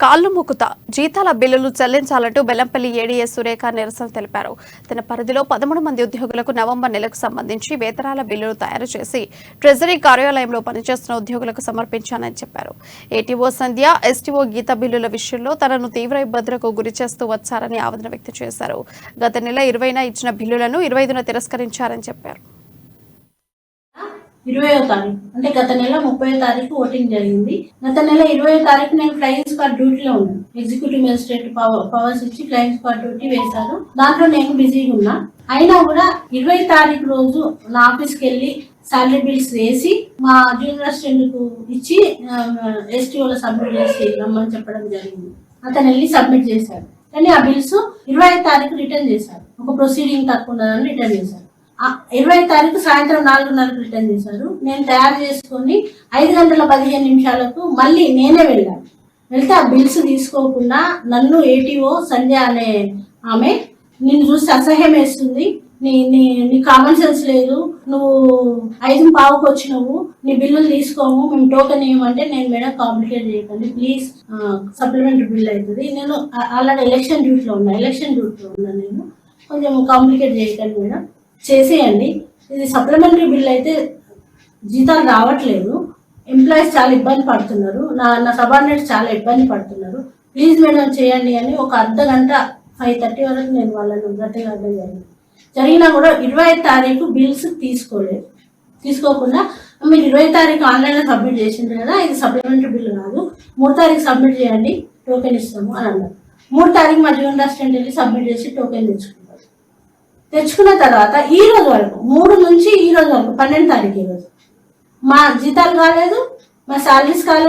కాళ్లు మొక్కుతా జీతాల బిల్లులు చెల్లించాలంటూ బెల్లంపల్లి ఏడీఎస్ సురేఖ నిరసన తెలిపారు. తన పరిధిలో 13 మంది ఉద్యోగులకు నవంబర్ నెలకు సంబంధించి వేతనాల బిల్లులు తయారు చేసి ట్రెజరీ కార్యాలయంలో పనిచేస్తున్న ఉద్యోగులకు సమర్పించానని చెప్పారు. ఏటీఓ సంధ్య, ఎస్టీఓ గీత బిల్లుల విషయంలో తనను తీవ్ర ఇబ్బందులకు గురిచేస్తూ వచ్చారని ఆవేదన వ్యక్తం చేశారు. గత నెల 20న ఇచ్చిన బిల్లులను 25న తిరస్కరించారని చెప్పారు. 20వ తారీఖు అంటే గత నెల 30వ తారీఖు ఓటింగ్ జరిగింది. గత నెల 20వ తారీఖు నేను ఫ్లయింగ్ స్క్వాడ్ డ్యూటీలో ఉన్నాను. ఎగ్జిక్యూటివ్ మెజిస్ట్రేట్ పవర్స్ ఇచ్చి ఫ్లయింగ్ స్క్వాడ్ డ్యూటీ వేశారు. దాంట్లో నేను బిజీగా ఉన్నా. అయినా కూడా 20 తారీఖు రోజు నా ఆఫీస్కి వెళ్ళి సాలరీ బిల్స్ వేసి మా జూనియర్ అసిస్టెంట్ కు ఇచ్చి ఎస్టీఓలో సబ్మిట్ చేసి రమ్మని చెప్పడం జరిగింది. అతను వెళ్ళి సబ్మిట్ చేశారు. కానీ ఆ బిల్స్ 25 తారీఖు రిటర్న్ చేశారు. ఒక ప్రొసీడింగ్ తక్కువ ఉన్నదని రిటర్న్ చేశారు. 20 తారీఖు సాయంత్రం 4:30కు రిటర్న్ చేశారు. నేను తయారు చేసుకుని 5:15 మళ్ళీ నేనే వెళ్ళాను. వెళ్తే ఆ బిల్స్ తీసుకోకుండా నన్ను ఏటీఓ సంధ్య అనే ఆమె నిన్ను చూసి అసహ్యం వేస్తుంది, నీ కామన్ సెన్స్ లేదు, నువ్వు 5:15కు వచ్చినావు, నీ బిల్లులు తీసుకోము, మేము టోకెన్ ఇవ్వమంటే నేను మేడం కాంప్లికేట్ చేయకండి ప్లీజ్, సప్లిమెంటరీ బిల్ అవుతుంది, నేను అలాగే ఎలక్షన్ డ్యూటీలో ఉన్నా నేను కొంచెం కాంప్లికేట్ చేయకండి మేడం, చేసేయండి, ఇది సప్లిమెంటరీ బిల్ అయితే జీతాలు రావట్లేదు, ఎంప్లాయీస్ చాలా ఇబ్బంది పడుతున్నారు, నా సబార్డినేట్స్ చాలా ఇబ్బంది పడుతున్నారు, ప్లీజ్ మేడం చేయండి అని ఒక అర్ధగంట 5:30 వరకు నేను వాళ్ళని బ్రతిలాడడం జరిగినా కూడా 20వ తారీఖు బిల్స్ తీసుకోకుండా మీరు 20వ తారీఖు ఆన్లైన్లో సబ్మిట్ చేసిండ్రు కదా, ఇది సప్లిమెంటరీ బిల్ కాదు, 3 తారీఖు సబ్మిట్ చేయండి టోకెన్ ఇస్తాము అని అన్నారు. 3 తారీఖు మా జూనియర్ అసిస్టెంట్ వెళ్ళి సబ్మిట్ చేసి టోకెన్ తెచ్చుకున్న తర్వాత ఈ రోజు వరకు 3 నుంచి ఈ రోజు వరకు 12 తారీఖు ఈ రోజు మా జీతాలు కాలేదు, మా శాలరీస్ కాలేదు.